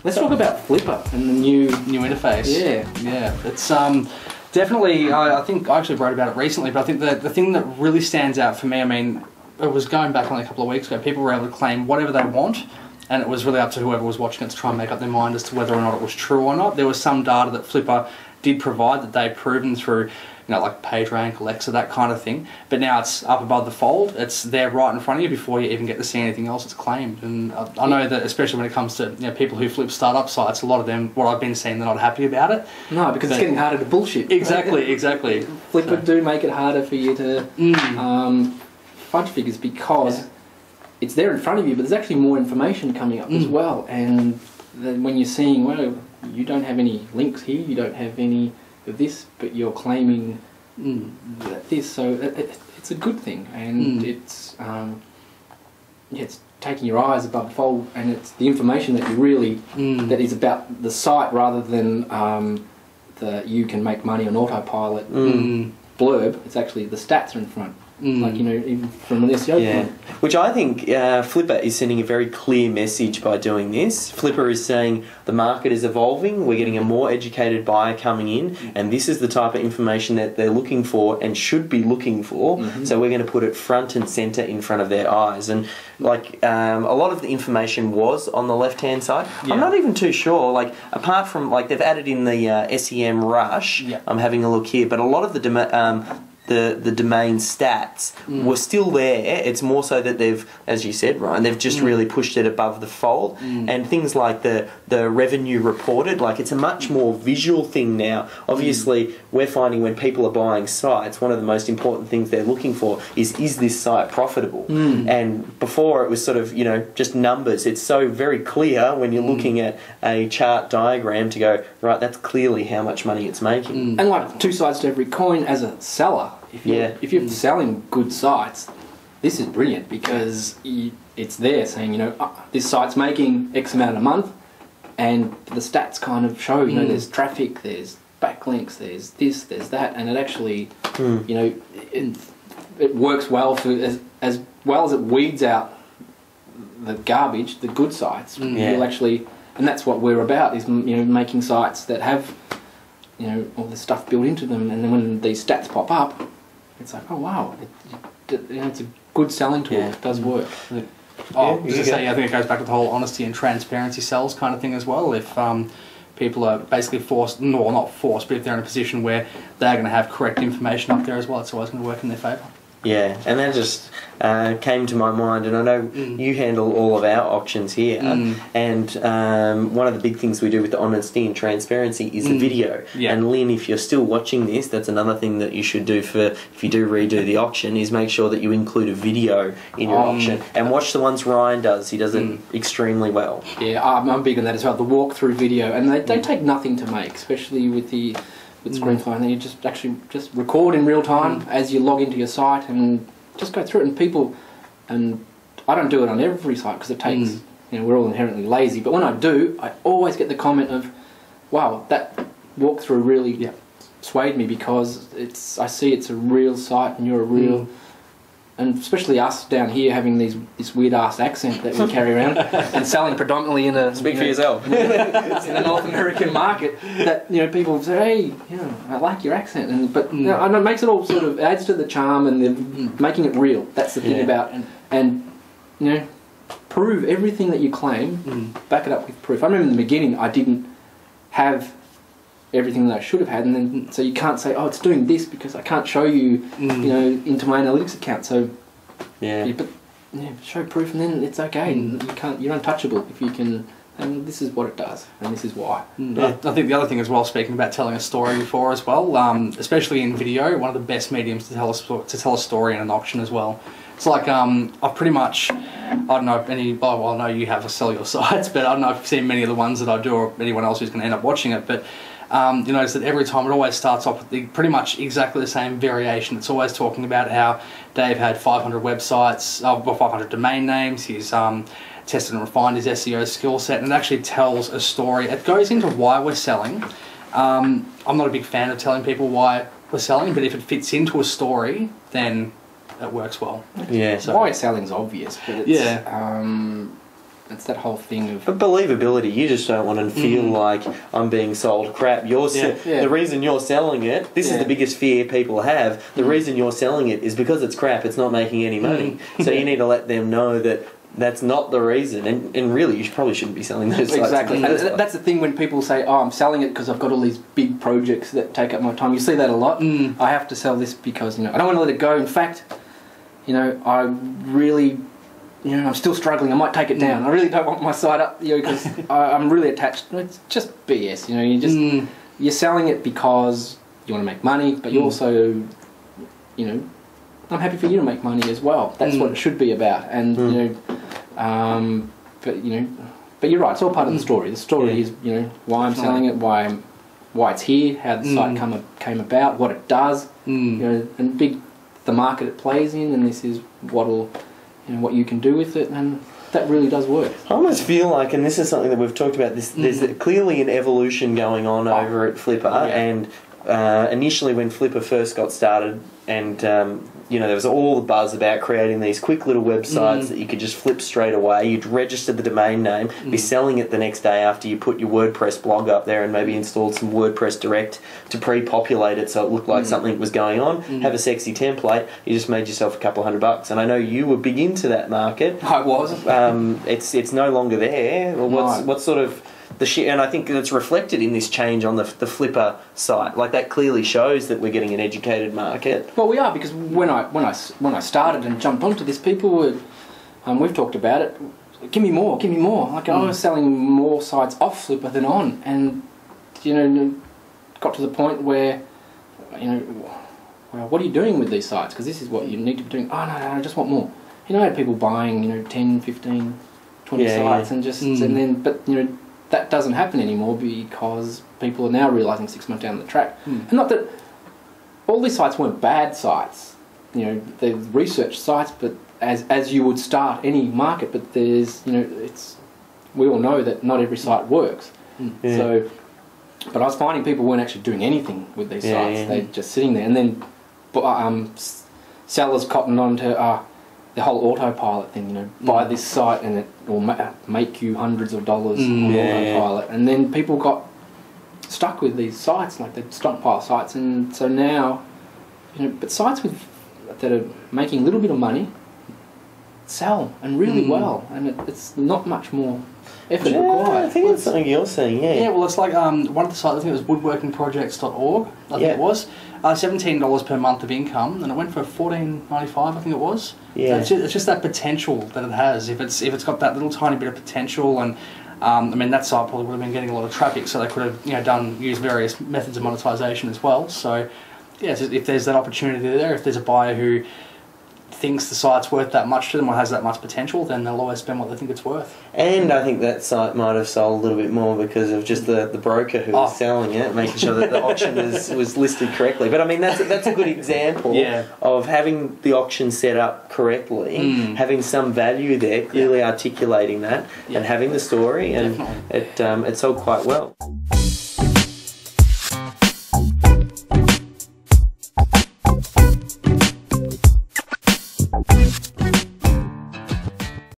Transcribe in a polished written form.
Let's talk about Flipper and the new interface. Yeah. It's definitely. I think I actually wrote about it recently, but I think the thing that really stands out for me, I mean, it was going back only a couple of weeks ago. People were able to claim whatever they want, and it was really up to whoever was watching it to try and make up their mind as to whether or not it was true or not. There was some data that Flipper did provide that they'd proven through, like PageRank, Alexa, that kind of thing. But now it's up above the fold. It's there right in front of you before you even get to see anything else. It's claimed. And I know that especially when it comes to people who flip startup sites, a lot of them, what I've been seeing, they're not happy about it. No, because it's getting harder to bullshit. Exactly. Flipper do make it harder for you to fudge figures because it's there in front of you, but there's actually more information coming up as well. And then when you're seeing, well, you don't have any links here, you don't have any of this, but you're claiming this, so it's a good thing, and it's taking your eyes above the fold, and it's the information that you really that is about the site rather than the you can make money on autopilot blurb. It's actually the stats are in front. Like, even from an SEO point. Which I think Flipper is sending a very clear message by doing this. Flipper is saying the market is evolving, we're getting a more educated buyer coming in, and this is the type of information that they're looking for and should be looking for, so we're going to put it front and centre in front of their eyes. And like a lot of the information was on the left-hand side. I'm not even too sure, like apart from, like they've added in the SEM Rush, I'm having a look here, but a lot of the domain stats were still there. It's more so that they've, as you said, Ryan, they've just really pushed it above the fold. And things like the revenue reported, like it's a much more visual thing now. Obviously, we're finding when people are buying sites, one of the most important things they're looking for is this site profitable? And before it was sort of, just numbers. It's so very clear when you're looking at a chart diagram to go, right, that's clearly how much money it's making. And like two sides to every coin as a seller. If you're selling good sites, this is brilliant because it's there saying, this site's making X amount a month, and the stats kind of show, there's traffic, there's backlinks, there's this, there's that, and it actually, it works well for as well as it weeds out the garbage, the good sites. You'll actually, and that's what we're about, is making sites that have all this stuff built into them, and then when these stats pop up, it's like, oh wow, it's a good selling tool. It does work. I think it goes back to the whole honesty and transparency sells kind of thing as well. If people are basically forced, no, not forced, but if they're in a position where they're going to have correct information up there as well, it's always going to work in their favour. Yeah, and that just came to my mind, and I know you handle all of our auctions here, and one of the big things we do with the honesty and transparency is the video. And Lynn, if you're still watching this, that's another thing that you should do if you do redo the auction, is make sure that you include a video in your auction, and watch the ones Ryan does. He does it extremely well. Yeah, I'm big on that as well, the walkthrough video, and they take nothing to make, especially with ScreenFlow, and then you just record in real time as you log into your site and just go through it. And I don't do it on every site because it takes, we're all inherently lazy, but when I do, I always get the comment of, wow, that walkthrough really swayed me because I see it's a real site and you're a real... And especially us down here having this weird ass accent that we carry around and selling predominantly in a... Speak for yourself. in a North American market, that people say, hey, I like your accent, and it makes it all sort of adds to the charm and making it real. That's the thing about and prove everything that you claim, back it up with proof. I remember in the beginning I didn't have everything that I should have had, and then so you can't say, oh, it's doing this because I can't show you, into my analytics account. So show proof, and then it's okay. You're untouchable if you can. And this is what it does, and this is why. I think the other thing as well, speaking about telling a story before as well, especially in video, one of the best mediums to tell a story in an auction as well. It's like I've pretty much, I don't know if I know you have to sell your sites, but I don't know if you've seen many of the ones that I do or anyone else who's going to end up watching it, but you notice that every time it always starts off with pretty much exactly the same variation. It's always talking about how Dave had 500 websites, 500 domain names, he's tested and refined his SEO skill set, and it actually tells a story. It goes into why we're selling. I'm not a big fan of telling people why we're selling, but if it fits into a story, then it works well. Yeah. So why it's selling is obvious, but it's, It's that whole thing of... But believability, you just don't want to feel like I'm being sold crap. The reason you're selling it, this is the biggest fear people have, the reason you're selling it is because it's crap, it's not making any money. So you need to let them know that that's not the reason, and really you probably shouldn't be selling those sites. Exactly. And that's the thing when people say, oh, I'm selling it because I've got all these big projects that take up my time. You see that a lot. I have to sell this because, I don't want to let it go. In fact, I really, I'm still struggling. I might take it down. I really don't want my site up, because I'm really attached. It's just BS, you're selling it because you want to make money, but you also, I'm happy for you to make money as well. That's what it should be about. And but you're right. It's all part of the story. The story is why I'm selling it, why it's here, how the site came about, what it does, and the market it plays in, and this is what you can do with it, and that really does work. I almost feel like, and this is something that we've talked about, there's clearly an evolution going on over at Flippa, and initially when Flippa first got started, and there was all the buzz about creating these quick little websites that you could just flip straight away. You'd register the domain name, be selling it the next day after you put your WordPress blog up there and maybe installed some WordPress Direct to pre-populate it so it looked like something was going on, have a sexy template. You just made yourself a couple $100. And I know you were big into that market. I was. It's no longer there. What sort of... and I think that's reflected in this change on the Flippa site. Like, that clearly shows that we're getting an educated market. Well, we are, because when I started and jumped onto this, people were, we've talked about it, give me more. Like, I was selling more sites off Flippa than on, and got to the point where, well, what are you doing with these sites? Because this is what you need to be doing. Oh, no, I just want more. I had people buying 10, 15, 20 sites and just and then, but that doesn't happen anymore because people are now realising 6 months down the track. And not that all these sites weren't bad sites, they're research sites, but as you would start any market, but there's, we all know that not every site works. So, but I was finding people weren't actually doing anything with these sites, they're just sitting there. And then sellers cottoned on to the whole autopilot thing, buy this site and it will make you hundreds of dollars on autopilot. And then people got stuck with these sites, like they stockpile sites, and so now, but sites that are making a little bit of money sell, and really well, and it's not much more effort required. I think that's something you're saying, Yeah, well, it's like one of the sites, I think it was woodworkingprojects.org, I think it was, $17 per month of income, and it went for $14.95, I think it was. Yeah. So it's just that potential that it has. If it's got that little tiny bit of potential, and that site probably would have been getting a lot of traffic, so they could have used various methods of monetization as well. So yeah, if there's that opportunity there, if there's a buyer who thinks the site's worth that much to them or has that much potential, then they'll always spend what they think it's worth. And I think that site might have sold a little bit more because of just the broker who was selling it, making sure that the auction was listed correctly. But I mean, that's a good example of having the auction set up correctly, having some value there, clearly articulating that, and having the story, and it sold quite well.